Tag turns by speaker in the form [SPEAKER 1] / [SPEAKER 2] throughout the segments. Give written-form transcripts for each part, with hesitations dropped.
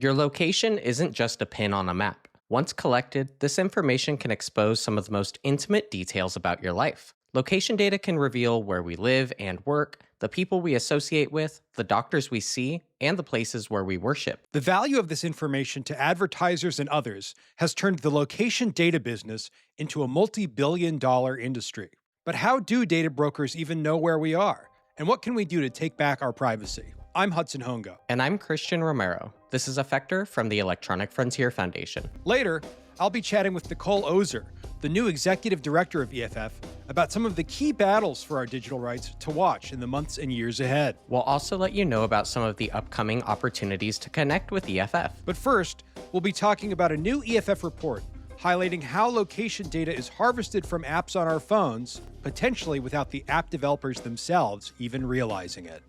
[SPEAKER 1] Your location isn't just a pin on a map. Once collected, this information can expose some of the most intimate details about your life. Location data can reveal where we live and work, the people we associate with, the doctors we see, and the places where we worship.
[SPEAKER 2] The value of this information to advertisers and others has turned the location data business into a multi-billion-dollar industry. But how do data brokers even know where we are? And what can we do to take back our privacy? I'm Hudson Hongo.
[SPEAKER 1] And I'm Christian Romero. This is Effector from the Electronic Frontier Foundation.
[SPEAKER 2] Later, I'll be chatting with Nicole Ozer, the new executive director of EFF, about some of the key battles for our digital rights to watch in the months and years ahead.
[SPEAKER 1] We'll also let you know about some of the upcoming opportunities to connect with EFF.
[SPEAKER 2] But first, we'll be talking about a new EFF report highlighting how location data is harvested from apps on our phones, potentially without the app developers themselves even realizing it.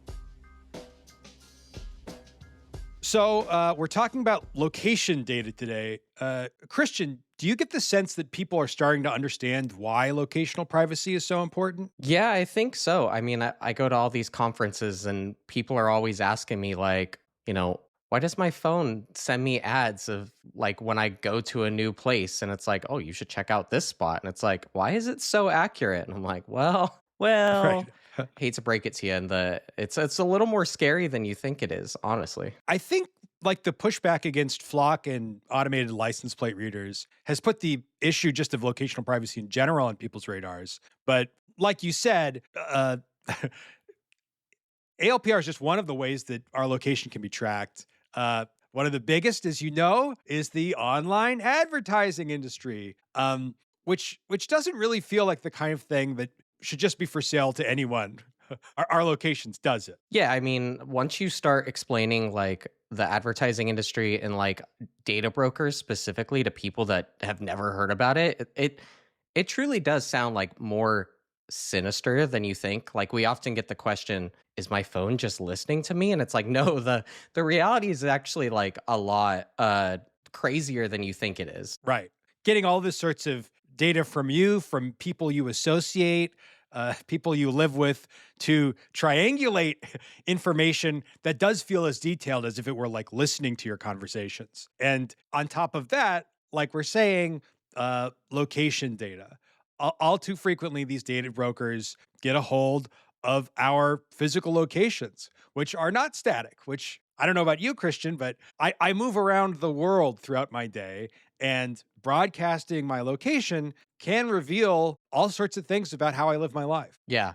[SPEAKER 2] So we're talking about location data today. Christian, do you get the sense that people are starting to understand why locational privacy is so important?
[SPEAKER 1] Yeah, I think so. I mean, I go to all these conferences and people are always asking me like, why does my phone send me ads of like when I go to a new place and it's like, oh, you should check out this spot. And it's like, why is it so accurate? And I'm like, well,
[SPEAKER 2] Right.
[SPEAKER 1] hate to break it to you. And it's a little more scary than you think it is, honestly.
[SPEAKER 2] I think like the pushback against Flock and automated license plate readers has put the issue just of locational privacy in general on people's radars. But like you said, ALPR is just one of the ways that our location can be tracked. One of the biggest, as you know, is the online advertising industry, which doesn't really feel like the kind of thing that should just be for sale to anyone. Our locations does it.
[SPEAKER 1] Yeah, I mean, once you start explaining like the advertising industry and like data brokers specifically to people that have never heard about it, it truly does sound like more sinister than you think. Like we often get the question, is my phone just listening to me? And it's like, no, the reality is actually like a lot crazier than you think it is.
[SPEAKER 2] Right. Getting all this sorts of data from you, from people you associate, people you live with, to triangulate information that does feel as detailed as if it were like listening to your conversations. And on top of that, like we're saying, location data. All too frequently, these data brokers get a hold of our physical locations, which are not static, which I don't know about you, Christian, but I move around the world throughout my day, and broadcasting my location can reveal all sorts of things about how I live my life.
[SPEAKER 1] Yeah.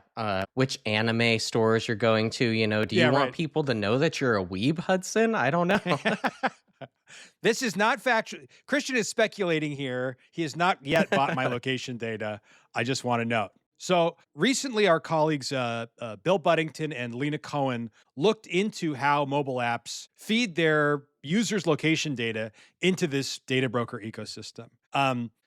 [SPEAKER 1] Which anime stores you're going to, do you want people to know that you're a weeb, Hudson? I don't know.
[SPEAKER 2] This is not factual. Christian is speculating here. He has not yet bought my location data. I just want to know. So recently, our colleagues Bill Buddington and Lena Cohen looked into how mobile apps feed their users' location data into this data broker ecosystem.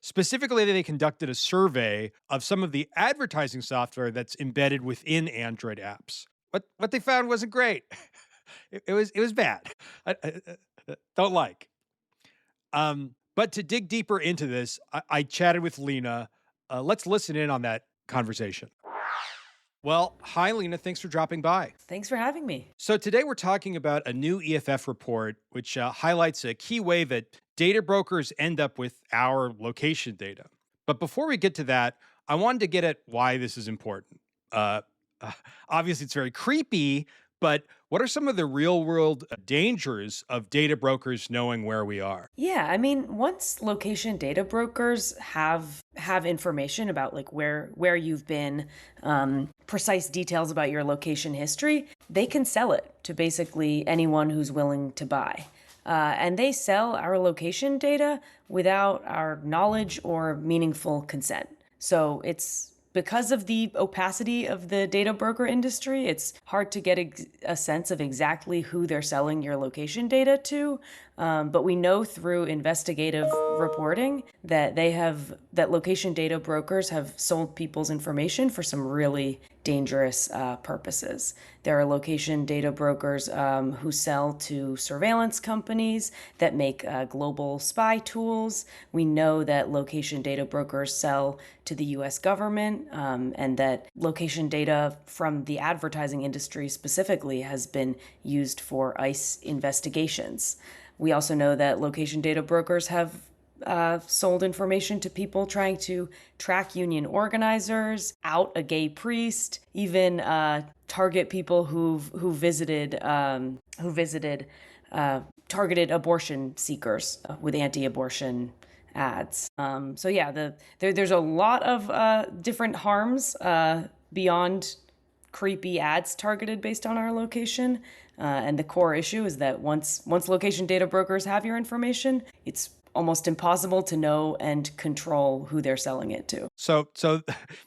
[SPEAKER 2] Specifically, they conducted a survey of some of the advertising software that's embedded within Android apps. What they found wasn't great. It was bad. I don't like. But to dig deeper into this, I chatted with Lena. Let's listen in on that conversation. Well, hi, Lena. Thanks for dropping by.
[SPEAKER 3] Thanks for having me.
[SPEAKER 2] So today we're talking about a new EFF report, which highlights a key way that data brokers end up with our location data. But before we get to that, I wanted to get at why this is important. Obviously, it's very creepy, but what are some of the real-world dangers of data brokers knowing where we are?
[SPEAKER 3] Yeah, I mean, once location data brokers have information about like where you've been, precise details about your location history, they can sell it to basically anyone who's willing to buy. And they sell our location data without our knowledge or meaningful consent. So it's because of the opacity of the data broker industry, it's hard to get a sense of exactly who they're selling your location data to. But we know through investigative reporting that location data brokers have sold people's information for some really dangerous purposes. There are location data brokers who sell to surveillance companies that make global spy tools. We know that location data brokers sell to the US government, and that location data from the advertising industry specifically has been used for ICE investigations. We also know that location data brokers have sold information to people trying to track union organizers, out a gay priest, even target people who visited targeted abortion seekers with anti-abortion ads. So yeah, there's a lot of different harms beyond creepy ads targeted based on our location. And the core issue is that once location data brokers have your information, it's almost impossible to know and control who they're selling it to.
[SPEAKER 2] So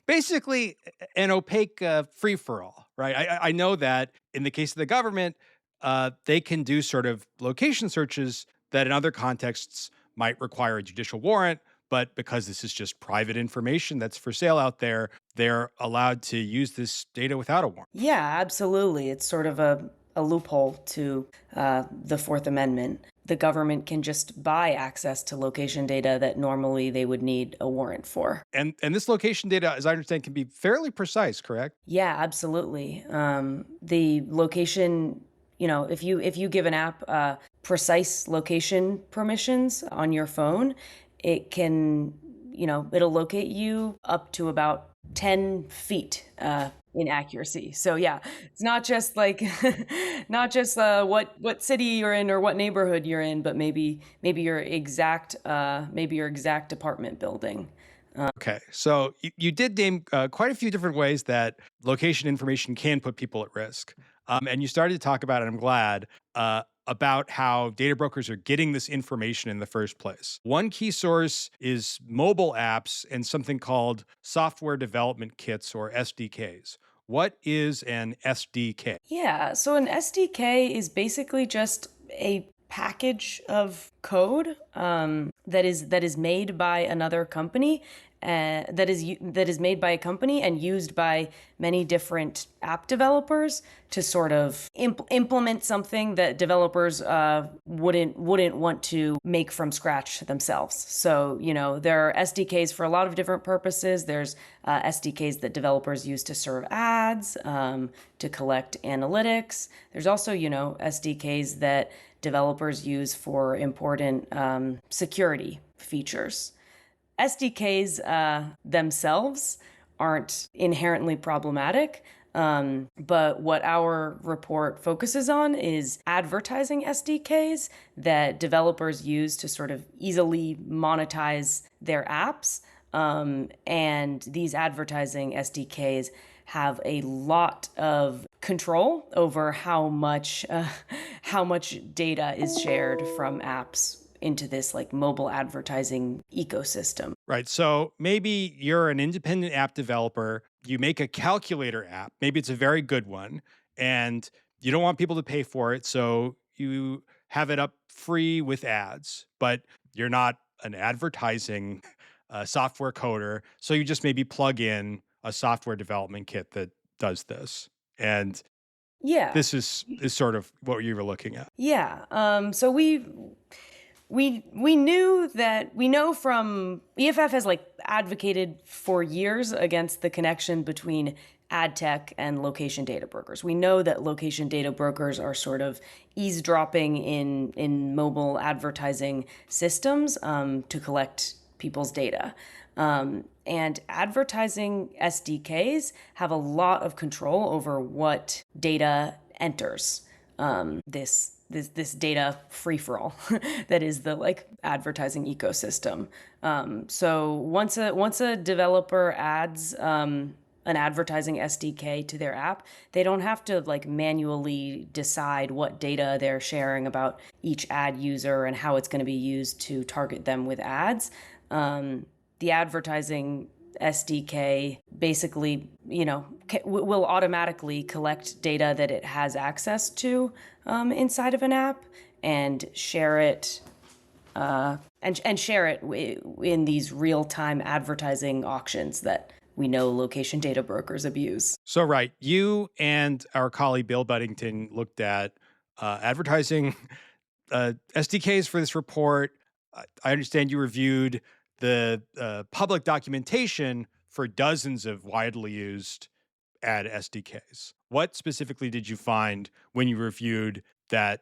[SPEAKER 2] basically an opaque free-for-all, right? I know that in the case of the government, they can do sort of location searches that in other contexts might require a judicial warrant, but because this is just private information that's for sale out there, they're allowed to use this data without a warrant.
[SPEAKER 3] Yeah, absolutely. It's sort of a loophole to the Fourth Amendment. The government can just buy access to location data that normally they would need a warrant for.
[SPEAKER 2] And this location data, as I understand, can be fairly precise, correct?
[SPEAKER 3] Yeah, absolutely. The location, if you give an app precise location permissions on your phone, it can, it'll locate you up to about 10 feet in accuracy. So yeah, it's not just like what city you're in or what neighborhood you're in, but maybe your exact apartment building.
[SPEAKER 2] Okay, so you did name quite a few different ways that location information can put people at risk. And you started to talk about, and I'm glad, about how data brokers are getting this information in the first place. One key source is mobile apps and something called software development kits, or SDKs. What is an SDK?
[SPEAKER 3] Yeah, so an SDK is basically just a package of code that is made by another company, that is made by a company and used by many different app developers to sort of implement something that developers wouldn't want to make from scratch themselves. So there are SDKs for a lot of different purposes. There's SDKs that developers use to serve ads, to collect analytics. There's also SDKs that developers use for important security features. SDKs themselves aren't inherently problematic, but what our report focuses on is advertising SDKs that developers use to sort of easily monetize their apps. And these advertising SDKs have a lot of control over how much data is shared from apps into this like mobile advertising ecosystem.
[SPEAKER 2] Right. So maybe you're an independent app developer, you make a calculator app, maybe it's a very good one, and you don't want people to pay for it, so you have it up free with ads, but you're not an advertising software coder, so you just maybe plug in a software development kit that does this. And
[SPEAKER 3] Yeah.
[SPEAKER 2] this is sort of what you were looking at.
[SPEAKER 3] Yeah. So we know from EFF has like advocated for years against the connection between ad tech and location data brokers. We know that location data brokers are sort of eavesdropping in mobile advertising systems to collect people's data. And advertising SDKs have a lot of control over what data enters this data free-for-all that is the like advertising ecosystem. So once a developer adds an advertising SDK to their app, they don't have to like manually decide what data they're sharing about each ad user and how it's going to be used to target them with ads. The advertising SDK basically, will automatically collect data that it has access to inside of an app and share it and share it in these real-time advertising auctions that we know location data brokers abuse.
[SPEAKER 2] So, right, you and our colleague Bill Buddington looked at advertising SDKs for this report. I understand you reviewed the public documentation for dozens of widely used ad SDKs. What specifically did you find when you reviewed that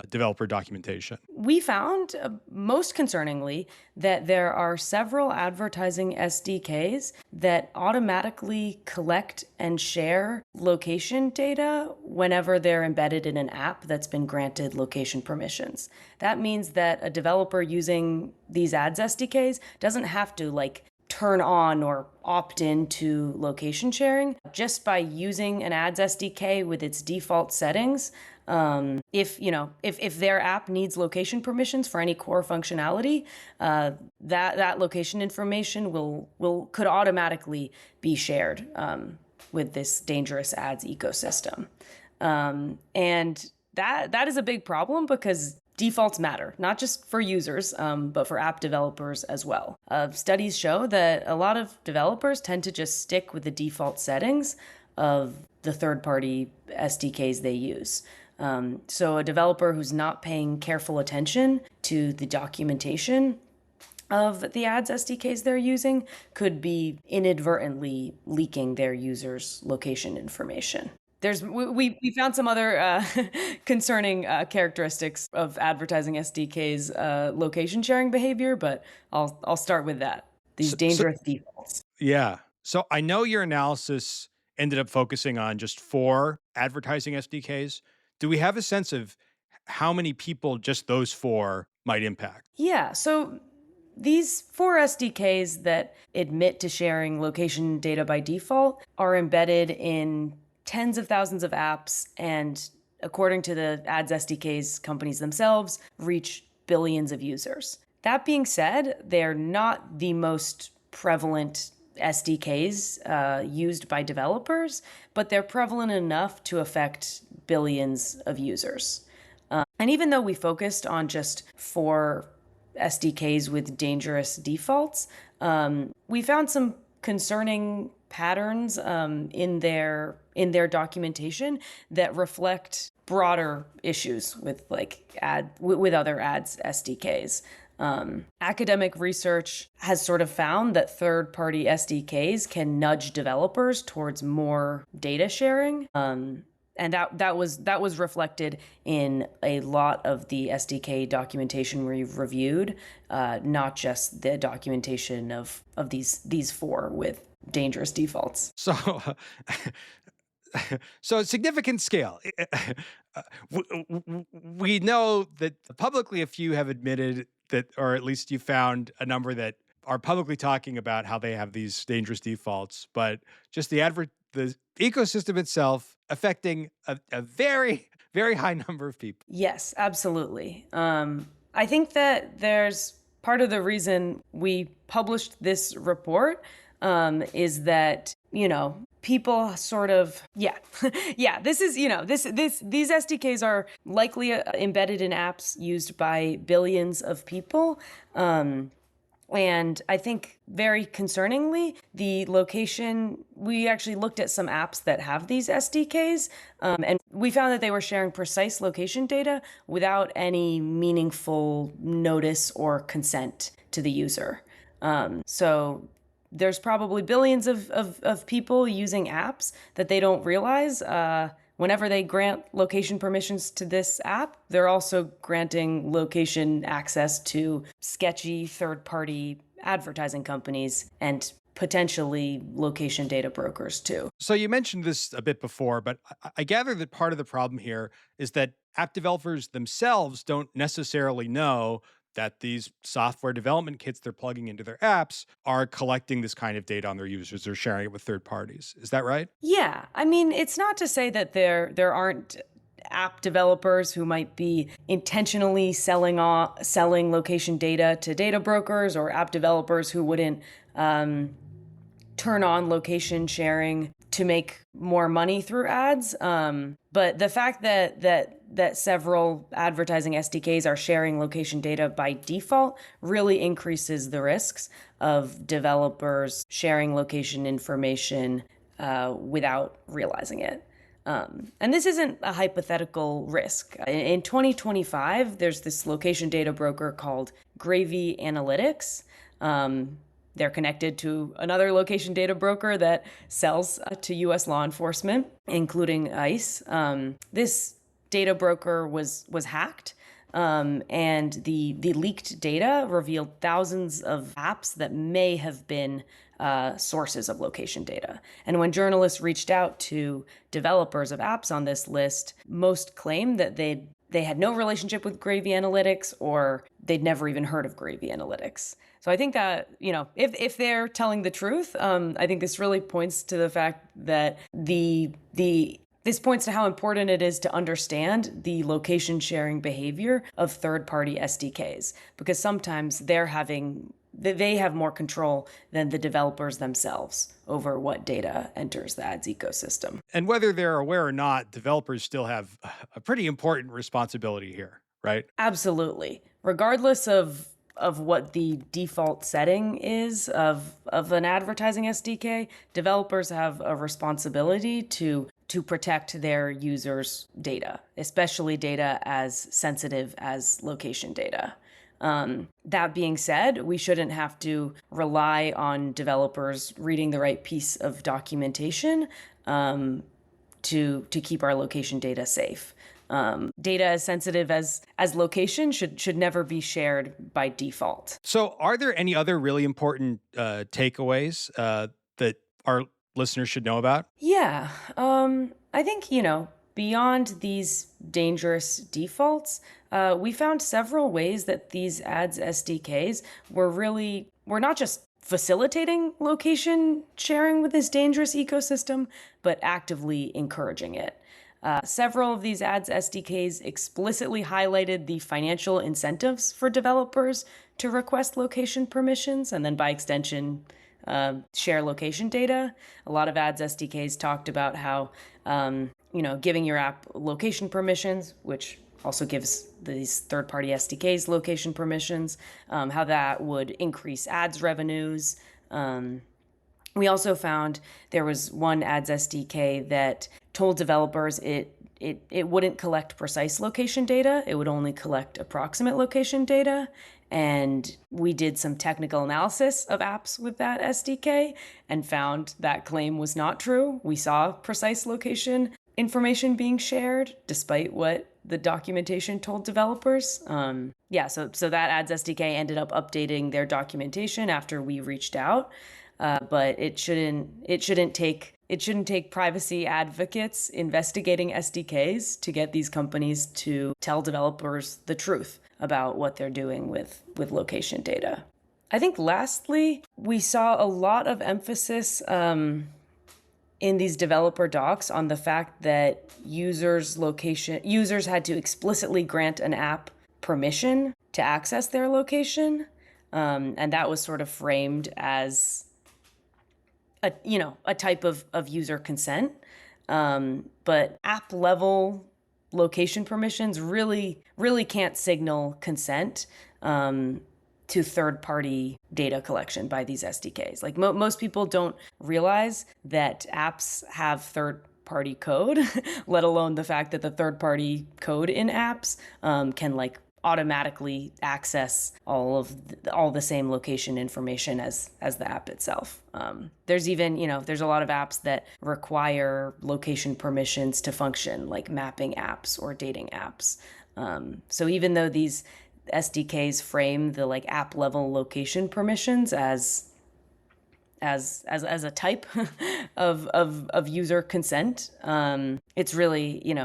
[SPEAKER 2] developer documentation?
[SPEAKER 3] We found, most concerningly, that there are several advertising SDKs that automatically collect and share location data whenever they're embedded in an app that's been granted location permissions. That means that a developer using these ads SDKs doesn't have to turn on or opt into location sharing. Just by using an ads SDK with its default settings, if their app needs location permissions for any core functionality, that location information could automatically be shared with this dangerous ads ecosystem, and that is a big problem because defaults matter, not just for users, but for app developers as well. Studies show that a lot of developers tend to just stick with the default settings of the third-party SDKs they use. So a developer who's not paying careful attention to the documentation of the ads SDKs they're using could be inadvertently leaking their users' location information. We found some other concerning characteristics of advertising SDKs' location sharing behavior, but I'll start with that. These dangerous defaults.
[SPEAKER 2] Yeah. So I know your analysis ended up focusing on just 4 advertising SDKs. Do we have a sense of how many people just those 4 might impact?
[SPEAKER 3] Yeah. So these 4 SDKs that admit to sharing location data by default are embedded in tens of thousands of apps, and according to the ads SDKs companies themselves, reach billions of users. That being said, they're not the most prevalent SDKs used by developers, but they're prevalent enough to affect billions of users. And even though we focused on just 4 SDKs with dangerous defaults, we found some concerning patterns in their documentation that reflect broader issues with with other ads SDKs. Academic research has sort of found that third-party SDKs can nudge developers towards more data sharing. And that was reflected in a lot of the SDK documentation we've reviewed, not just the documentation of these 4 with dangerous defaults.
[SPEAKER 2] So significant scale. We know that publicly a few have admitted that, or at least you found a number that are publicly talking about how they have these dangerous defaults, but just the ecosystem itself affecting a very, very high number of people.
[SPEAKER 3] Yes, absolutely. I think that there's part of the reason we published this report is that, people sort of, this is, these SDKs are likely embedded in apps used by billions of people. And I think very concerningly, the location, we actually looked at some apps that have these SDKs, and we found that they were sharing precise location data without any meaningful notice or consent to the user. So there's probably billions of people using apps that they don't realize. Whenever they grant location permissions to this app, they're also granting location access to sketchy third-party advertising companies and potentially location data brokers too.
[SPEAKER 2] So you mentioned this a bit before, but I gather that part of the problem here is that app developers themselves don't necessarily know that these software development kits they're plugging into their apps are collecting this kind of data on their users or sharing it with third parties. Is that right?
[SPEAKER 3] Yeah. I mean, it's not to say that there aren't app developers who might be intentionally selling location data to data brokers, or app developers who wouldn't turn on location sharing to make more money through ads. But the fact that several advertising SDKs are sharing location data by default really increases the risks of developers sharing location information without realizing it. And this isn't a hypothetical risk. In 2025, there's this location data broker called Gravy Analytics. They're connected to another location data broker that sells to U.S. law enforcement, including ICE. This data broker was hacked. And the leaked data revealed thousands of apps that may have been sources of location data. And when journalists reached out to developers of apps on this list, most claimed that they had no relationship with Gravy Analytics, or they'd never even heard of Gravy Analytics. So I think that, if they're telling the truth, I think this really points to the fact that this points to how important it is to understand the location sharing behavior of third-party SDKs, because sometimes they have more control than the developers themselves over what data enters the ads ecosystem.
[SPEAKER 2] And whether they're aware or not, developers still have a pretty important responsibility here, right?
[SPEAKER 3] Absolutely. Regardless of what the default setting is of an advertising SDK, developers have a responsibility to protect their users' data, especially data as sensitive as location data. That being said, we shouldn't have to rely on developers reading the right piece of documentation to keep our location data safe. Data as sensitive as location should never be shared by default.
[SPEAKER 2] So are there any other really important takeaways that our listeners should know about?
[SPEAKER 3] Yeah. I think, beyond these dangerous defaults, we found several ways that these ads SDKs were not just facilitating location sharing with this dangerous ecosystem, but actively encouraging it. Several of these ads SDKs explicitly highlighted the financial incentives for developers to request location permissions, and then by extension, share location data. A lot of ads SDKs talked about how, giving your app location permissions, which also gives these third-party SDKs location permissions, how that would increase ads revenues. We also found there was one ads SDK that told developers it wouldn't collect precise location data. It would only collect approximate location data. And we did some technical analysis of apps with that SDK and found that claim was not true. We saw precise location information being shared despite what the documentation told developers. So that ads SDK ended up updating their documentation after we reached out. But it shouldn't take privacy advocates investigating SDKs to get these companies to tell developers the truth about what they're doing with location data. I think lastly, we saw a lot of emphasis in these developer docs on the fact that users had to explicitly grant an app permission to access their location. And that was sort of framed as a type of user consent. But app level location permissions really can't signal consent to third-party data collection by these SDKs. Like most people don't realize that apps have third-party code, let alone the fact that the third-party code in apps can automatically access all the same location information as the app itself. There's even, there's a lot of apps that require location permissions to function, like mapping apps or dating apps. So even though these SDKs frame the app level location permissions as a type of user consent, it's really,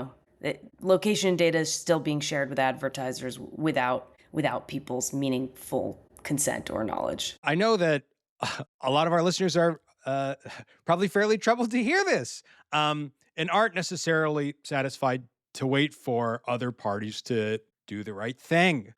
[SPEAKER 3] location data is still being shared with advertisers without people's meaningful consent or knowledge.
[SPEAKER 2] I know that a lot of our listeners are probably fairly troubled to hear this and aren't necessarily satisfied to wait for other parties to do the right thing.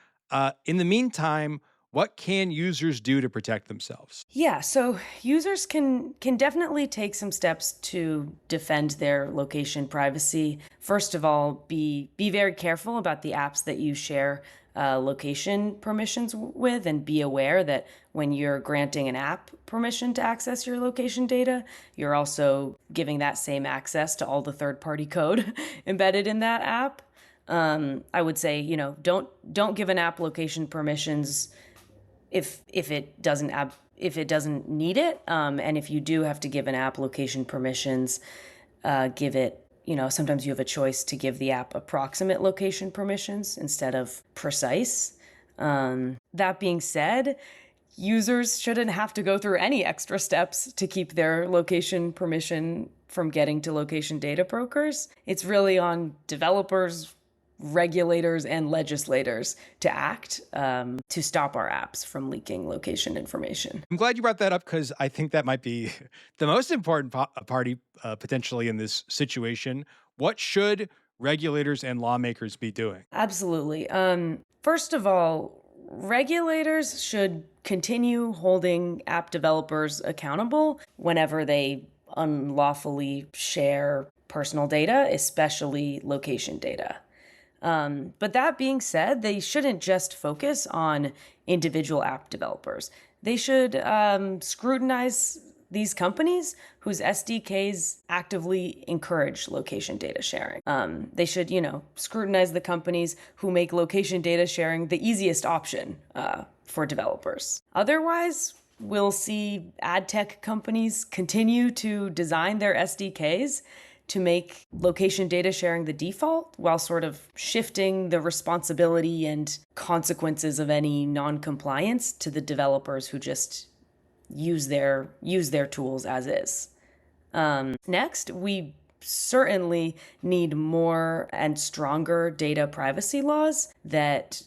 [SPEAKER 2] In the meantime, what can users do to protect themselves?
[SPEAKER 3] Yeah, so users can definitely take some steps to defend their location privacy. First of all, be very careful about the apps that you share location permissions with, and be aware that when you're granting an app permission to access your location data, you're also giving that same access to all the third-party code embedded in that app. I would say, don't give an app location permissions if it doesn't need it, and if you do have to give an app location permissions, give it sometimes you have a choice to give the app approximate location permissions instead of precise. That being said, users shouldn't have to go through any extra steps to keep their location permission from getting to location data brokers. It's really on developers, regulators, and legislators to act to stop our apps from leaking location information.
[SPEAKER 2] I'm glad you brought that up because I think that might be the most important party potentially in this situation. What should regulators and lawmakers be doing?
[SPEAKER 3] Absolutely. First of all, regulators should continue holding app developers accountable whenever they unlawfully share personal data, especially location data. But that being said, they shouldn't just focus on individual app developers. They should scrutinize these companies whose SDKs actively encourage location data sharing. They should, scrutinize the companies who make location data sharing the easiest option for developers. Otherwise, we'll see ad tech companies continue to design their SDKs to make location data sharing the default while sort of shifting the responsibility and consequences of any non-compliance to the developers who just use their tools as is. Next, we certainly need more and stronger data privacy laws that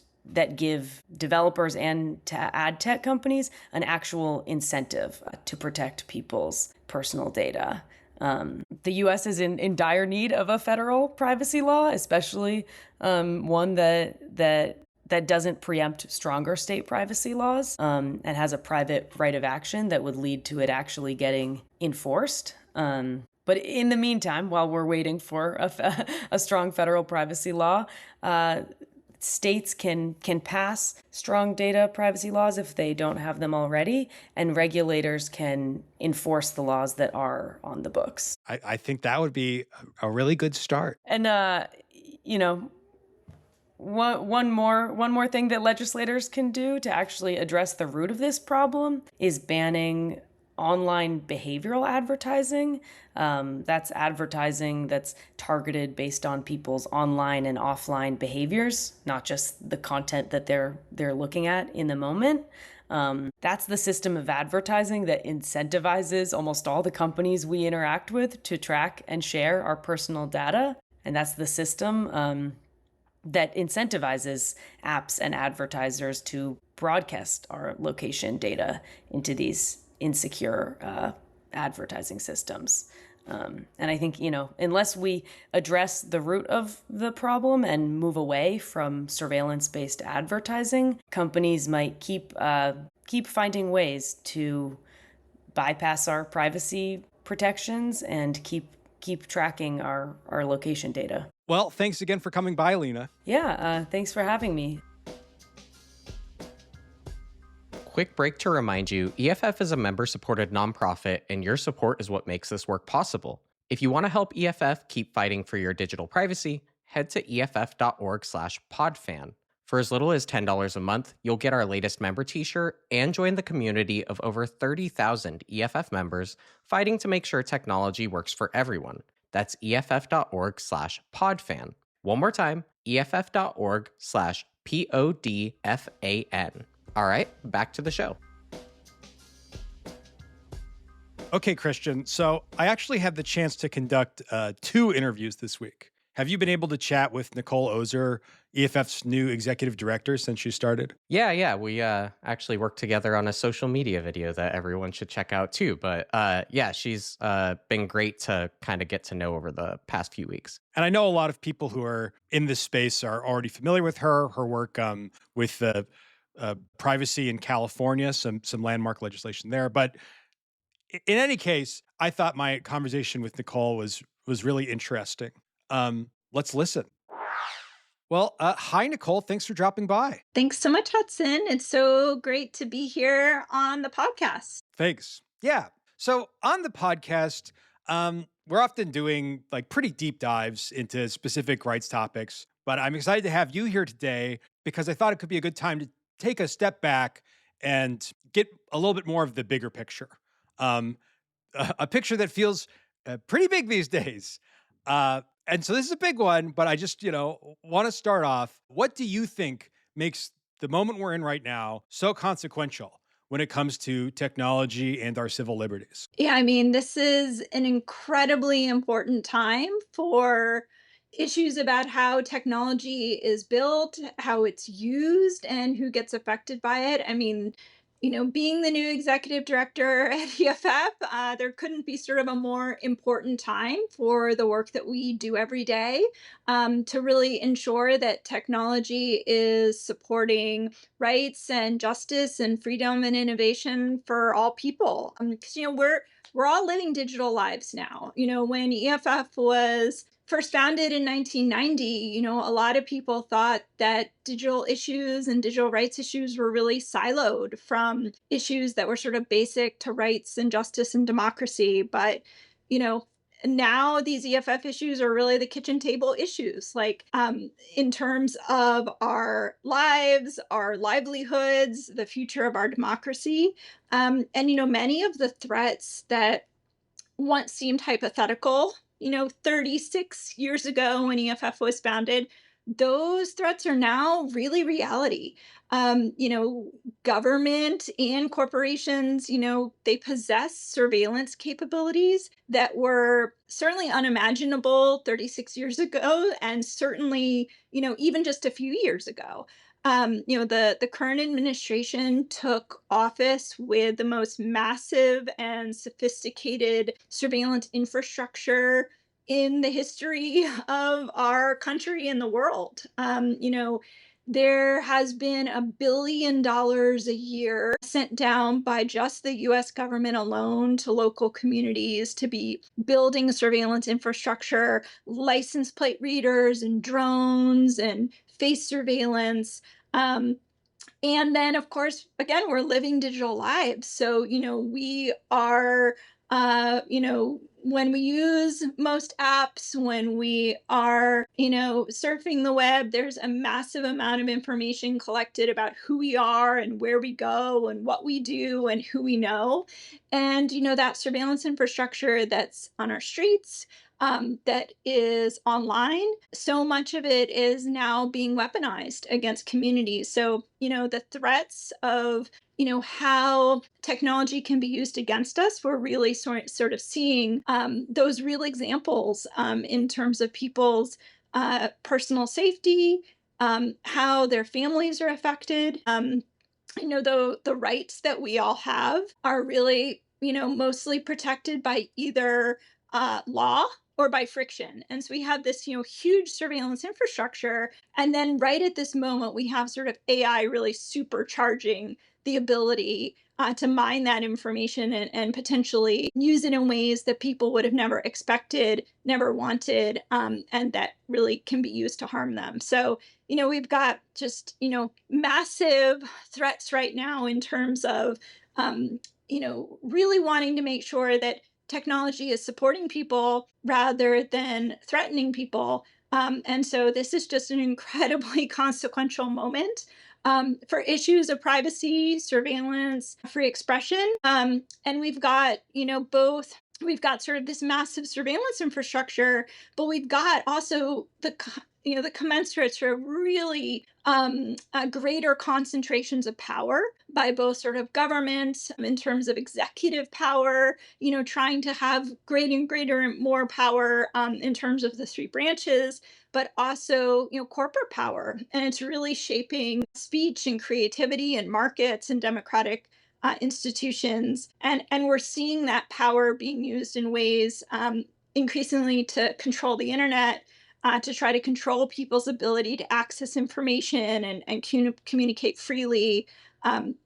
[SPEAKER 3] give developers and ad tech companies an actual incentive to protect people's personal data. The U.S. is in dire need of a federal privacy law, especially one that doesn't preempt stronger state privacy laws and has a private right of action that would lead to it actually getting enforced. But in the meantime, while we're waiting for a strong federal privacy law, states can pass strong data privacy laws if they don't have them already, and regulators can enforce the laws that are on the books.
[SPEAKER 2] I think that would be a really good start.
[SPEAKER 3] And one more thing that legislators can do to actually address the root of this problem is banning online behavioral advertising. That's advertising that's targeted based on people's online and offline behaviors, not just the content that they're looking at in the moment. That's the system of advertising that incentivizes almost all the companies we interact with to track and share our personal data. And that's the system that incentivizes apps and advertisers to broadcast our location data into these insecure advertising systems. And I think, unless we address the root of the problem and move away from surveillance-based advertising, companies might keep finding ways to bypass our privacy protections and keep tracking our location data.
[SPEAKER 2] Well, thanks again for coming by, Lena.
[SPEAKER 3] Yeah, thanks for having me.
[SPEAKER 1] Quick break to remind you, EFF is a member-supported nonprofit, and your support is what makes this work possible. If you want to help EFF keep fighting for your digital privacy, head to EFF.org/podfan. For as little as $10 a month, you'll get our latest member t-shirt and join the community of over 30,000 EFF members fighting to make sure technology works for everyone. That's EFF.org/podfan. One more time, EFF.org/PODFAN. All right, back to the show.
[SPEAKER 2] Okay, Christian. So I actually had the chance to conduct 2 interviews this week. Have you been able to chat with Nicole Ozer, EFF's new executive director, since she started?
[SPEAKER 1] Yeah. We actually worked together on a social media video that everyone should check out too. But yeah, she's been great to kind of get to know over the past few weeks.
[SPEAKER 2] And I know a lot of people who are in this space are already familiar with her work with privacy in California, some landmark legislation there. But in any case, I thought my conversation with Nicole was really interesting. Let's listen. Well, hi, Nicole. Thanks for dropping by.
[SPEAKER 4] Thanks so much, Hudson. It's so great to be here on the podcast.
[SPEAKER 2] Thanks. Yeah. So on the podcast, we're often doing like pretty deep dives into specific rights topics, but I'm excited to have you here today because I thought it could be a good time to take a step back and get a little bit more of the bigger picture. A picture that feels pretty big these days. And so this is a big one, but I just, want to start off. What do you think makes the moment we're in right now so consequential when it comes to technology and our civil liberties?
[SPEAKER 4] Yeah, I mean, this is an incredibly important time for issues about how technology is built, how it's used, and who gets affected by it. I mean, being the new executive director at EFF, there couldn't be sort of a more important time for the work that we do every day to really ensure that technology is supporting rights and justice and freedom and innovation for all people. Because we're all living digital lives now. When EFF was first founded in 1990, a lot of people thought that digital issues and digital rights issues were really siloed from issues that were sort of basic to rights and justice and democracy. But, you know, now these EFF issues are really the kitchen table issues, like in terms of our lives, our livelihoods, the future of our democracy. And, many of the threats that once seemed hypothetical, 36 years ago when EFF was founded, those threats are now really reality. Government and corporations, they possess surveillance capabilities that were certainly unimaginable 36 years ago, and certainly, even just a few years ago. The current administration took office with the most massive and sophisticated surveillance infrastructure in the history of our country and the world. There has been $1 billion a year sent down by just the US government alone to local communities to be building surveillance infrastructure, license plate readers, and drones, and face surveillance. Um, and then, of course, again, we're living digital lives. So, we are, when we use most apps, when we are, surfing the web, there's a massive amount of information collected about who we are and where we go and what we do and who we know. And, that surveillance infrastructure that's on our streets, that is online, so much of it is now being weaponized against communities. So, the threats of, how technology can be used against us, we're really sort of seeing those real examples in terms of people's personal safety, how their families are affected. The rights that we all have are really, mostly protected by either law or by friction. And so we have this, huge surveillance infrastructure. And then right at this moment, we have sort of AI really supercharging the ability to mine that information and potentially use it in ways that people would have never expected, never wanted, and that really can be used to harm them. So, we've got just, massive threats right now in terms of, really wanting to make sure that technology is supporting people rather than threatening people. And so this is just an incredibly consequential moment for issues of privacy, surveillance, free expression. And we've got, both. We've got sort of this massive surveillance infrastructure, but we've got also the commensurate sort of really greater concentrations of power by both sort of government in terms of executive power, trying to have greater and greater and more power in terms of the three branches, but also, corporate power. And it's really shaping speech and creativity and markets and democratic institutions. And we're seeing that power being used in ways increasingly to control the internet, to try to control people's ability to access information and communicate freely.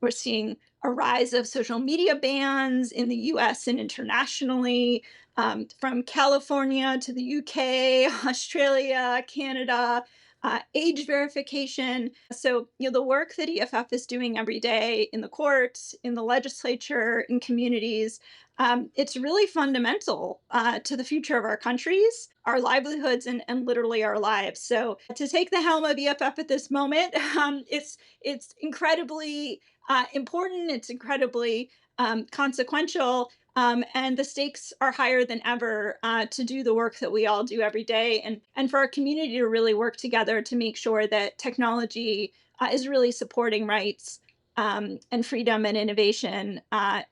[SPEAKER 4] We're seeing a rise of social media bans in the US and internationally, from California to the UK, Australia, Canada, age verification. So, the work that EFF is doing every day in the courts, in the legislature, in communities, it's really fundamental to the future of our countries, our livelihoods, and literally our lives. So, to take the helm of EFF at this moment, it's incredibly important. It's incredibly consequential. And the stakes are higher than ever to do the work that we all do every day, and for our community to really work together to make sure that technology is really supporting rights and freedom and innovation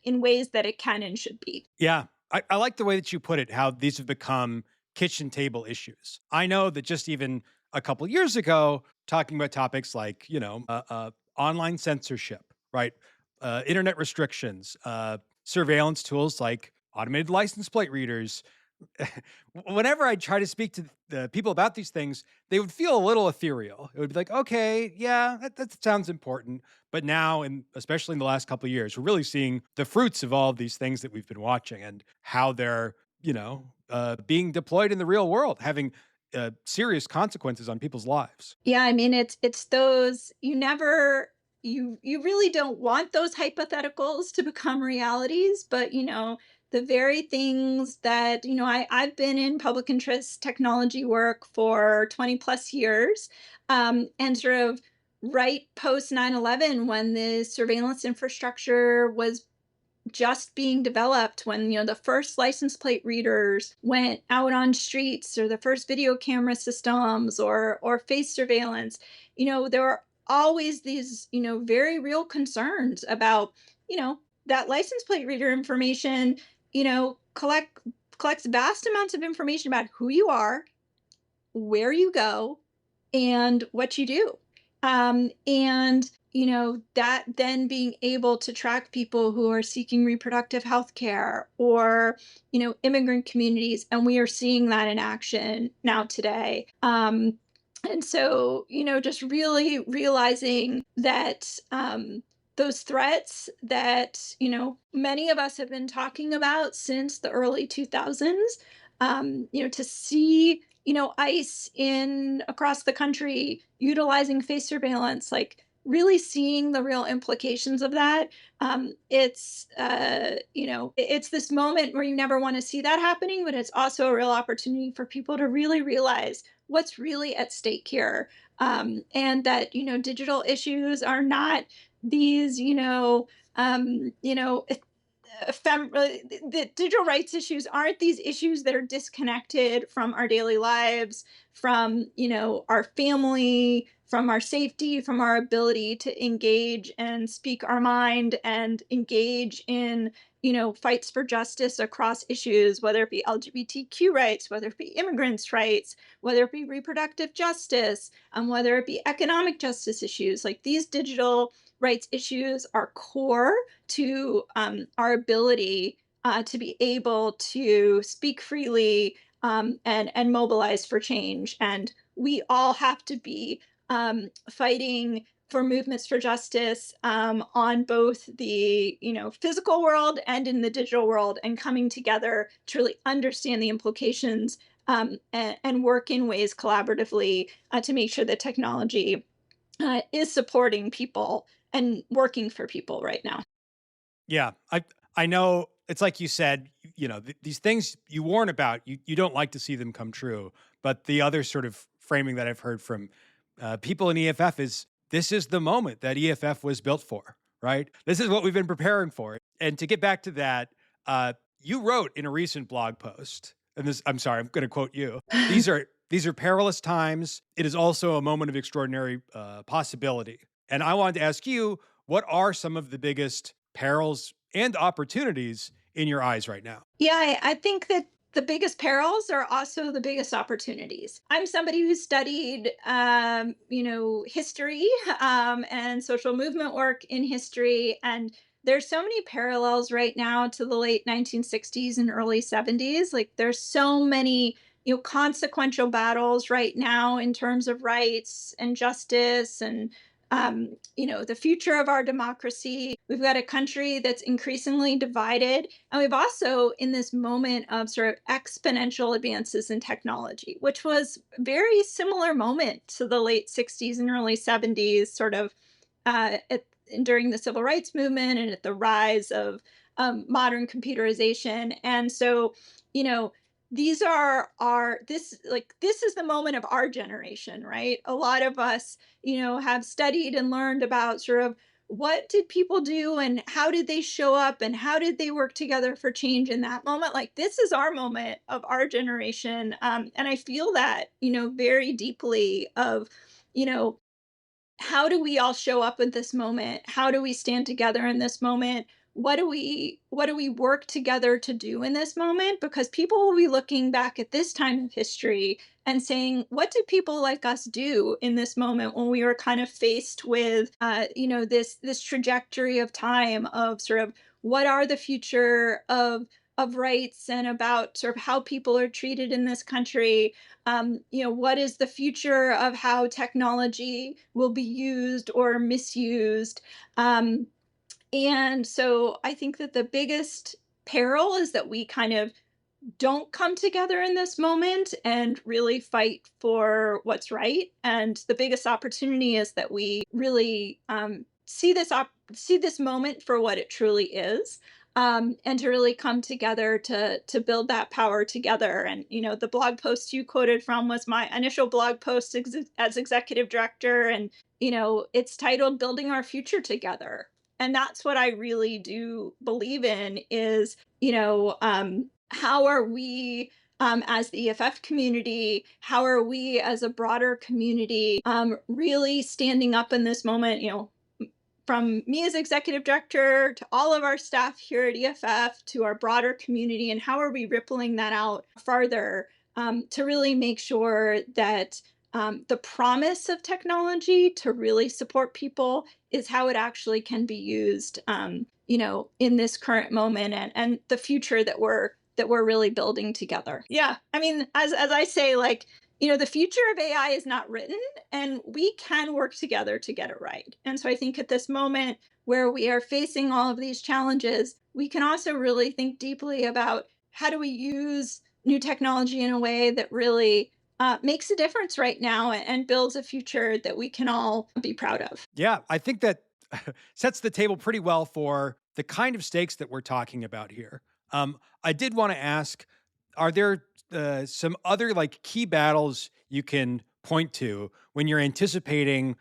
[SPEAKER 4] in ways that it can and should be.
[SPEAKER 2] Yeah. I like the way that you put it, how these have become kitchen table issues. I know that just even a couple years ago, talking about topics like, online censorship, right? Internet restrictions, surveillance tools like automated license plate readers. Whenever I try to speak to the people about these things, they would feel a little ethereal. It would be like, okay, yeah, that sounds important. But now, and especially in the last couple of years, we're really seeing the fruits of all of these things that we've been watching and how they're, being deployed in the real world, having serious consequences on people's lives.
[SPEAKER 4] Yeah, I mean it's those you never you really don't want those hypotheticals to become realities, but the very things that I've been in public interest technology work for 20 plus years, and sort of right post 9/11 when the surveillance infrastructure was just being developed, when the first license plate readers went out on streets, or the first video camera systems, or face surveillance. There were always these very real concerns about that license plate reader information collects vast amounts of information about who you are, where you go, and what you do. And that then being able to track people who are seeking reproductive health care, or immigrant communities, and we are seeing that in action now today. And so just really realizing that those threats that many of us have been talking about since the early 2000s, to see ICE in across the country utilizing face surveillance, like really seeing the real implications of that. It's this moment where you never want to see that happening, but it's also a real opportunity for people to really realize what's really at stake here. And that digital issues are not these the digital rights issues aren't these issues that are disconnected from our daily lives, from our family, from our safety, from our ability to engage and speak our mind and engage in fights for justice across issues, whether it be LGBTQ rights, whether it be immigrants rights, whether it be reproductive justice, whether it be economic justice issues. Like, these digital rights issues are core to our ability to be able to speak freely, and mobilize for change. And we all have to be fighting for movements for justice, on both the physical world and in the digital world, and coming together to really understand the implications, and work in ways collaboratively to make sure that technology is supporting people and working for people right now.
[SPEAKER 2] Yeah, I know it's like you said, these things you warn about, you don't like to see them come true. But the other sort of framing that I've heard from people in EFF is this is the moment that EFF was built for, right? This is what we've been preparing for. And to get back to that, you wrote in a recent blog post, and this, I'm sorry, I'm going to quote you. These are perilous times. It is also a moment of extraordinary possibility. And I wanted to ask you, what are some of the biggest perils and opportunities in your eyes right now?
[SPEAKER 4] Yeah, I think that the biggest perils are also the biggest opportunities. I'm somebody who studied, history, and social movement work in history, and there's so many parallels right now to the late 1960s and early 70s. Like, there's so many consequential battles right now in terms of rights and justice, and the future of our democracy. We've got a country that's increasingly divided. And we've also, in this moment of sort of exponential advances in technology, which was a very similar moment to the late 60s and early 70s, sort of during the civil rights movement and at the rise of modern computerization. And so, you know, these are our this is the moment of our generation, right? A lot of us have studied and learned about sort of what did people do and how did they show up and how did they work together for change in that moment? Like, this is our moment of our generation. And I feel that, very deeply of, you know, how do we all show up at this moment? How do we stand together in this moment? What do we work together to do in this moment? Because people will be looking back at this time of history and saying, what did people like us do in this moment when we were kind of faced with this trajectory of time of sort of what are the future of rights and about sort of how people are treated in this country. What is the future of how technology will be used or misused? And so I think that the biggest peril is that we kind of don't come together in this moment and really fight for what's right. And the biggest opportunity is that we really see this moment for what it truly is, and to really come together to build that power together. And the blog post you quoted from was my initial blog post as executive director, and it's titled "Building Our Future Together." And that's what I really do believe in is, how are we as the EFF community, how are we as a broader community really standing up in this moment, from me as executive director to all of our staff here at EFF to our broader community, and how are we rippling that out farther to really make sure that the promise of technology to really support people is how it actually can be used, in this current moment and the future that we're really building together. Yeah, I mean, as I say, like, the future of AI is not written, and we can work together to get it right. And so I think at this moment where we are facing all of these challenges, we can also really think deeply about how do we use new technology in a way that really makes a difference right now and builds a future that we can all be proud of.
[SPEAKER 2] Yeah, I think that sets the table pretty well for the kind of stakes that we're talking about here. I did want to ask, are there some other like key battles you can point to when you're anticipating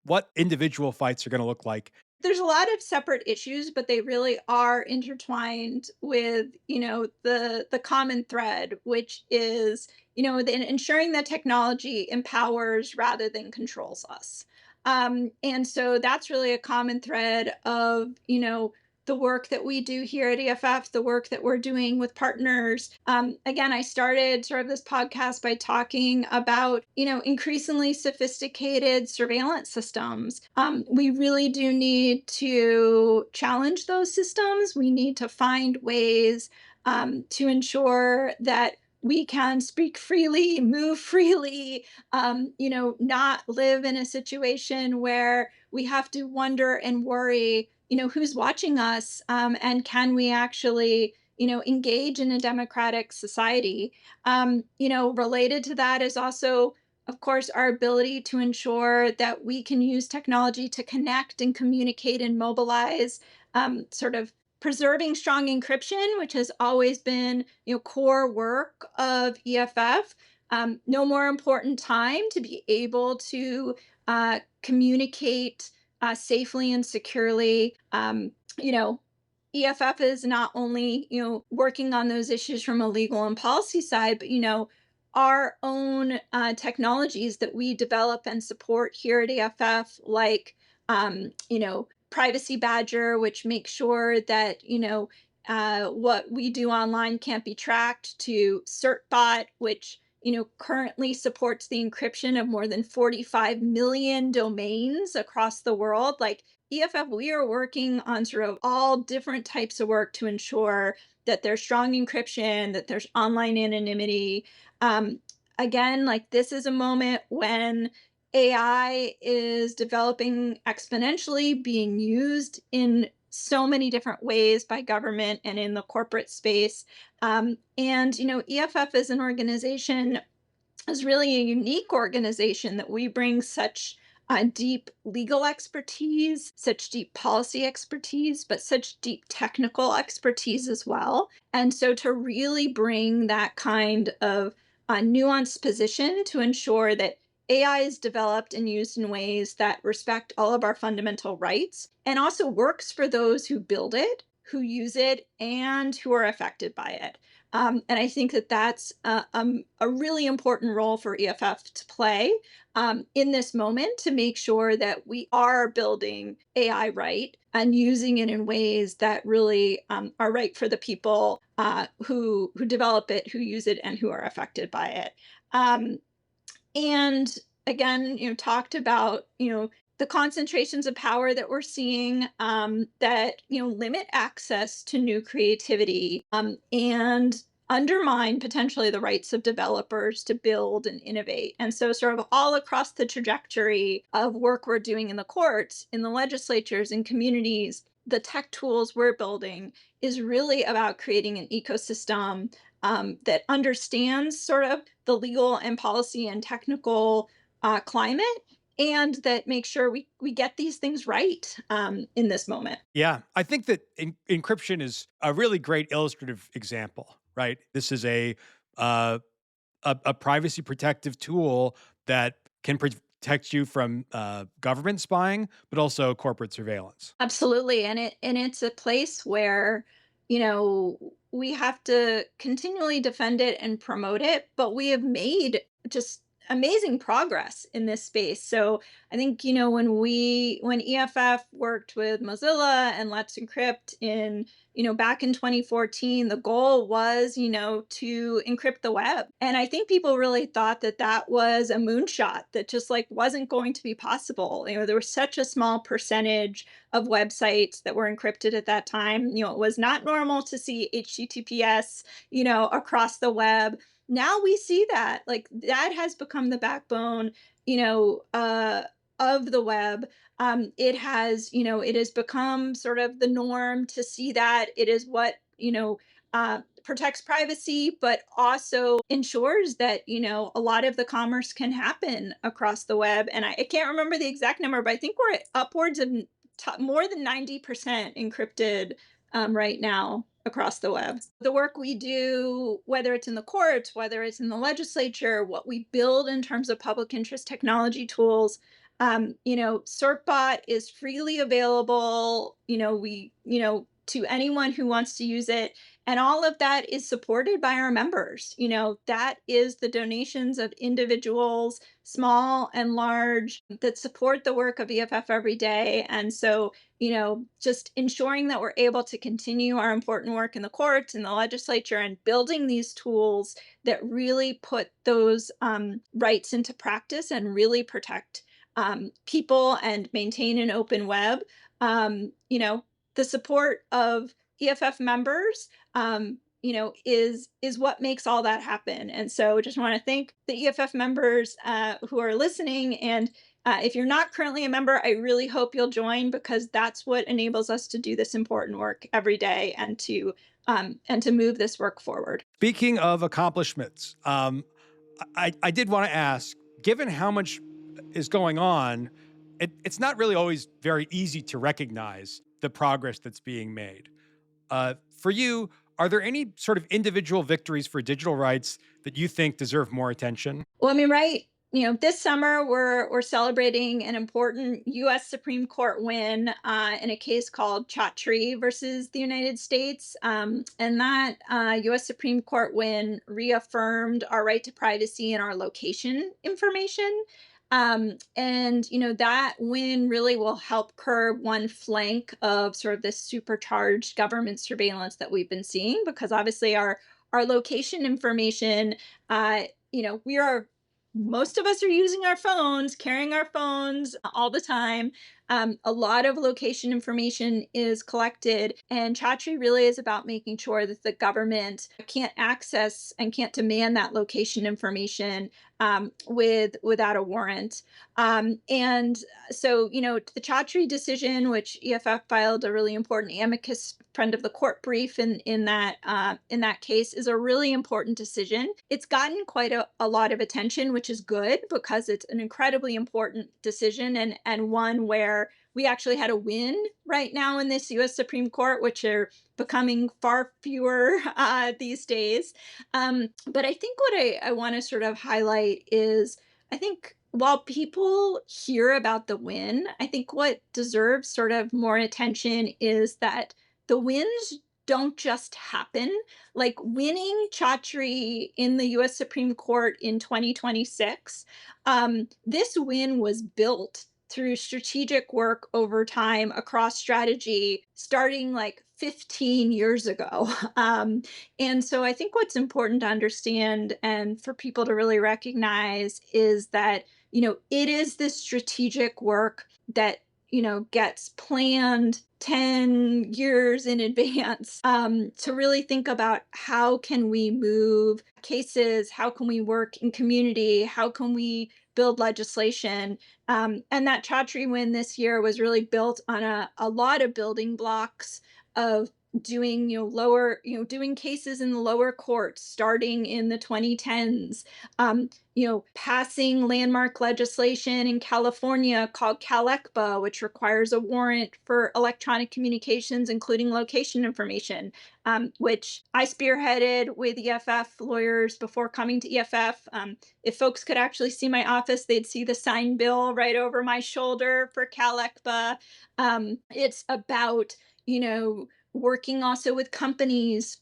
[SPEAKER 2] what individual fights are going to look like?
[SPEAKER 4] There's a lot of separate issues, but they really are intertwined with, the common thread, which is, ensuring that technology empowers rather than controls us. And so that's really a common thread of, the work that we do here at EFF, the work that we're doing with partners. Again, I started sort of this podcast by talking about, increasingly sophisticated surveillance systems. We really do need to challenge those systems. We need to find ways to ensure that we can speak freely, move freely, not live in a situation where we have to wonder and worry, who's watching us, and can we actually, engage in a democratic society. Related to that is also, of course, our ability to ensure that we can use technology to connect and communicate and mobilize, sort of preserving strong encryption, which has always been, core work of EFF. No more important time to be able to communicate safely and securely. EFF is not only, working on those issues from a legal and policy side, but, our own technologies that we develop and support here at EFF, like, Privacy Badger, which makes sure that, what we do online can't be tracked, to CertBot, which, currently supports the encryption of more than 45 million domains across the world. Like, EFF, we are working on sort of all different types of work to ensure that there's strong encryption, that there's online anonymity. Um, Again, like, this is a moment when AI is developing exponentially, being used in so many different ways by government and in the corporate space. And, EFF as an organization is really a unique organization that we bring such deep legal expertise, such deep policy expertise, but such deep technical expertise as well. And so to really bring that kind of nuanced position to ensure that AI is developed and used in ways that respect all of our fundamental rights and also works for those who build it, who use it, and who are affected by it. And I think that that's a really important role for EFF to play in this moment to make sure that we are building AI right and using it in ways that really are right for the people who develop it, who use it, and who are affected by it. Um, and again, talked about, the concentrations of power that we're seeing that, limit access to new creativity and undermine potentially the rights of developers to build and innovate. And so, sort of all across the trajectory of work we're doing in the courts, in the legislatures, in communities, the tech tools we're building is really about creating an ecosystem that understands sort of the legal and policy and technical climate and that makes sure we get these things right in this moment.
[SPEAKER 2] Yeah, I think that encryption is a really great illustrative example, right? This is uh, a privacy protective tool that can protect you from government spying, but also corporate surveillance.
[SPEAKER 4] Absolutely. And it's a place where, we have to continually defend it and promote it, but we have made just amazing progress in this space. So I think, when EFF worked with Mozilla and Let's Encrypt in, back in 2014, the goal was, to encrypt the web. And I think people really thought that that was a moonshot that just like wasn't going to be possible. There was such a small percentage of websites that were encrypted at that time. It was not normal to see HTTPS, across the web. Now we see that, like, that has become the backbone, you know, uh, of the web. It has become sort of the norm to see that. It is what, protects privacy, but also ensures that, a lot of the commerce can happen across the web. And I can't remember the exact number, but I think we're at upwards of more than 90% encrypted right now across the web. The work we do, whether it's in the courts, whether it's in the legislature, what we build in terms of public interest technology tools, CertBot is freely available. To anyone who wants to use it. And all of that is supported by our members. That is the donations of individuals, small and large, that support the work of EFF every day. And so, just ensuring that we're able to continue our important work in the courts, in the legislature, and building these tools that really put those rights into practice and really protect people and maintain an open web. The support of EFF members, is what makes all that happen. And so, just want to thank the EFF members who are listening. And if you're not currently a member, I really hope you'll join because that's what enables us to do this important work every day and to move this work forward.
[SPEAKER 2] Speaking of accomplishments, I did want to ask, given how much is going on, it's not really always very easy to recognize the progress that's being made. For you, are there any sort of individual victories for digital rights that you think deserve more attention?
[SPEAKER 4] Well, I mean, right. This summer we're celebrating an important U.S. Supreme Court win in a case called Chatri versus the United States, and that U.S. Supreme Court win reaffirmed our right to privacy and our location information. And that win really will help curb one flank of sort of this supercharged government surveillance that we've been seeing, because obviously our location information, we are most of us are using our phones, carrying our phones all the time. A lot of location information is collected, and Chatri really is about making sure that the government can't access and can't demand that location information without a warrant. And so, the Chatri decision, which EFF filed a really important amicus friend of the court brief in that case, is a really important decision. It's gotten quite a lot of attention, which is good because it's an incredibly important decision and one where we actually had a win right now in this U.S. Supreme Court, which are becoming far fewer these days. But I think what I want to sort of highlight is I think while people hear about the win, I think what deserves sort of more attention is that the wins don't just happen. Like winning Chatri in the US Supreme Court in 2026, this win was built through strategic work over time across strategy starting like 15 years ago. And so I think what's important to understand and for people to really recognize is that, it is this strategic work that, gets planned 10 years in advance to really think about how can we move cases, how can we work in community, how can we build legislation. And that Chatri win this year was really built on a lot of building blocks of doing doing cases in the lower courts starting in the 2010s, passing landmark legislation in California called CalECPA, which requires a warrant for electronic communications including location information, which I spearheaded with EFF lawyers before coming to EFF. If folks could actually see my office, they'd see the sign bill right over my shoulder for CalECPA. It's about, working also with companies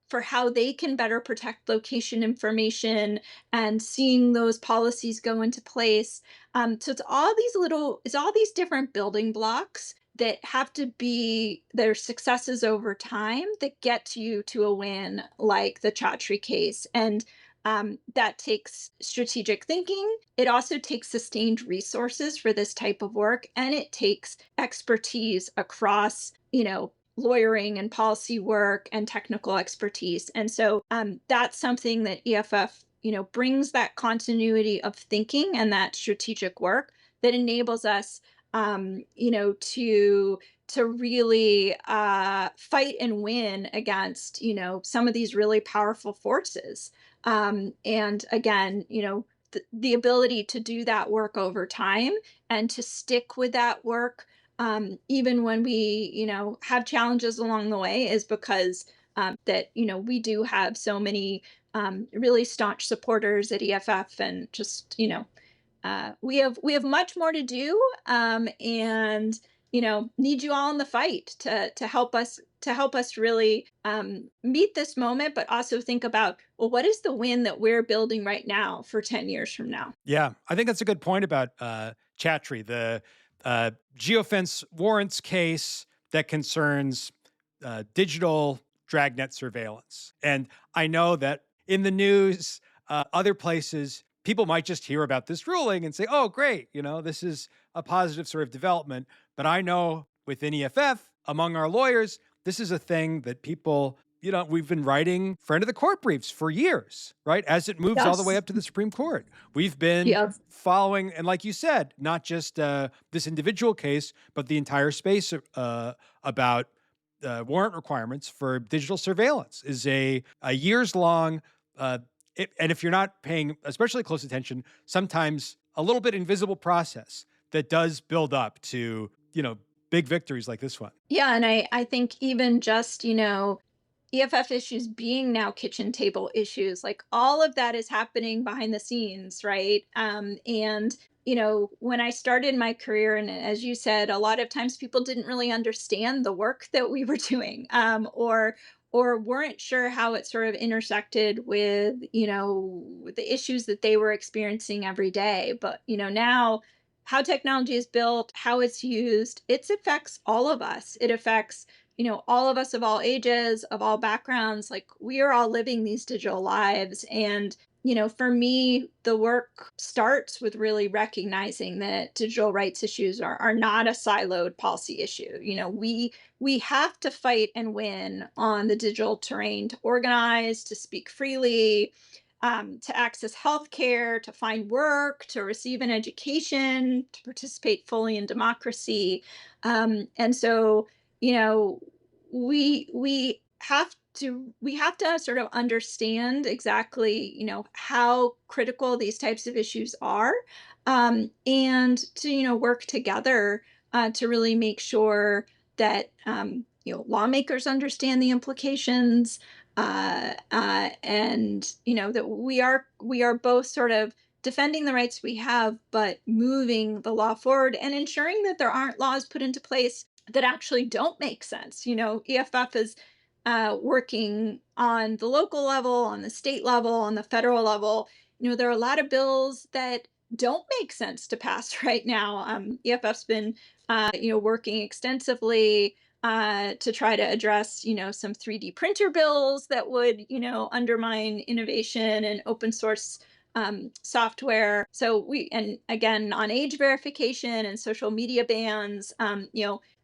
[SPEAKER 4] for how they can better protect location information and seeing those policies go into place. So it's all these different building blocks that have to be their successes over time that get you to a win like the Chatri case. And that takes strategic thinking. It also takes sustained resources for this type of work, and it takes expertise across, lawyering and policy work and technical expertise. And so that's something that EFF, brings that continuity of thinking and that strategic work that enables us, to really fight and win against, some of these really powerful forces. And again, the ability to do that work over time and to stick with that work, even when we, have challenges along the way, is because that, we do have so many really staunch supporters at EFF, and just, we have much more to do, and need you all in the fight to help us really meet this moment, but also think about, well, what is the win that we're building right now for 10 years from now?
[SPEAKER 2] Yeah, I think that's a good point about Chatri, the geofence warrants case that concerns digital dragnet surveillance. And I know that in the news, other places, people might just hear about this ruling and say, oh, great, this is a positive sort of development. But I know within EFF, among our lawyers, this is a thing that people, we've been writing friend of the court briefs for years, right? As it moves all the way
[SPEAKER 4] Yes.
[SPEAKER 2] up to the Supreme Court. We've been following, and like you said, not just this individual case, but the entire space about warrant requirements for digital surveillance is a years long, and if you're not paying especially close attention, sometimes a little bit invisible process that does build up to, big victories like this one.
[SPEAKER 4] Yeah, and I think even just, EFF issues being now kitchen table issues, like all of that is happening behind the scenes, right? And when I started my career, and as you said, a lot of times people didn't really understand the work that we were doing, or weren't sure how it sort of intersected with, the issues that they were experiencing every day. But now how technology is built, how it's used, it affects all of us. It affects, all of us of all ages, of all backgrounds. Like we are all living these digital lives. And, for me, the work starts with really recognizing that digital rights issues are not a siloed policy issue. We have to fight and win on the digital terrain to organize, to speak freely, to access healthcare, to find work, to receive an education, to participate fully in democracy. And so, you know, we have to sort of understand exactly, how critical these types of issues are, and to, work together to really make sure that lawmakers understand the implications, and that we are both sort of defending the rights we have, but moving the law forward and ensuring that there aren't laws put into place that actually don't make sense. EFF is working on the local level, on the state level, on the federal level. There are a lot of bills that don't make sense to pass right now. EFF's been, working extensively to try to address, some 3D printer bills that would, undermine innovation and open source software. And again, on age verification and social media bans,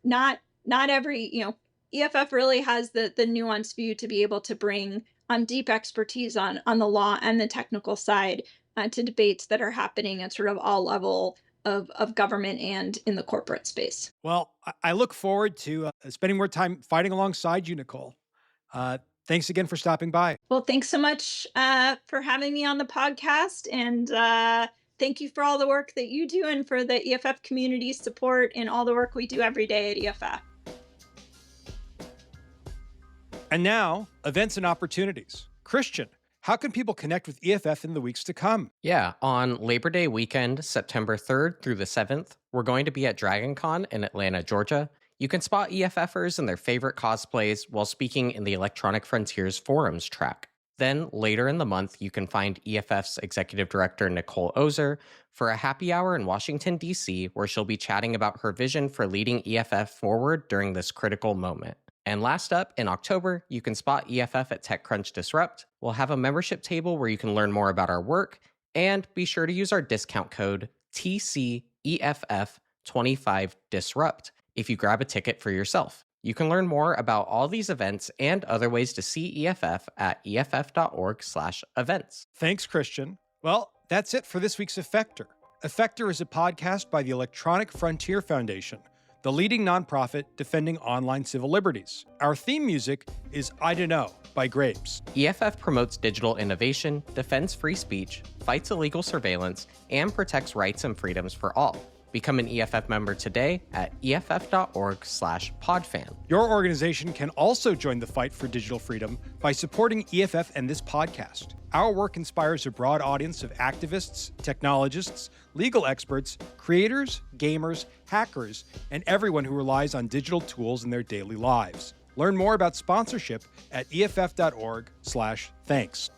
[SPEAKER 4] not every, EFF really has the nuanced view to be able to bring deep expertise on the law and the technical side to debates that are happening at sort of all level of government and in the corporate space.
[SPEAKER 2] Well, I look forward to spending more time fighting alongside you, Nicole. Thanks again for stopping by.
[SPEAKER 4] Well, thanks so much for having me on the podcast. And thank you for all the work that you do and for the EFF community support and all the work we do every day at EFF.
[SPEAKER 2] And now, events and opportunities. Christian, how can people connect with EFF in the weeks to come?
[SPEAKER 1] Yeah, on Labor Day weekend, September 3rd through the 7th, we're going to be at DragonCon in Atlanta, Georgia. You can spot EFFers in their favorite cosplays while speaking in the Electronic Frontiers Forums track. Then, later in the month, you can find EFF's Executive Director Nicole Ozer for a happy hour in Washington, D.C., where she'll be chatting about her vision for leading EFF forward during this critical moment. And last up, in October, you can spot EFF at TechCrunch Disrupt. We'll have a membership table where you can learn more about our work, and be sure to use our discount code TCEFF25DISRUPT if you grab a ticket for yourself. You can learn more about all these events and other ways to see EFF at EFF.org/events.
[SPEAKER 2] Thanks, Christian. Well, that's it for this week's Effector. Effector is a podcast by the Electronic Frontier Foundation, the leading nonprofit defending online civil liberties. Our theme music is I Dunno by Grapes.
[SPEAKER 1] EFF promotes digital innovation, defends free speech, fights illegal surveillance, and protects rights and freedoms for all. Become an EFF member today at EFF.org/podfan.
[SPEAKER 2] Your organization can also join the fight for digital freedom by supporting EFF and this podcast. Our work inspires a broad audience of activists, technologists, legal experts, creators, gamers, hackers, and everyone who relies on digital tools in their daily lives. Learn more about sponsorship at EFF.org/thanks.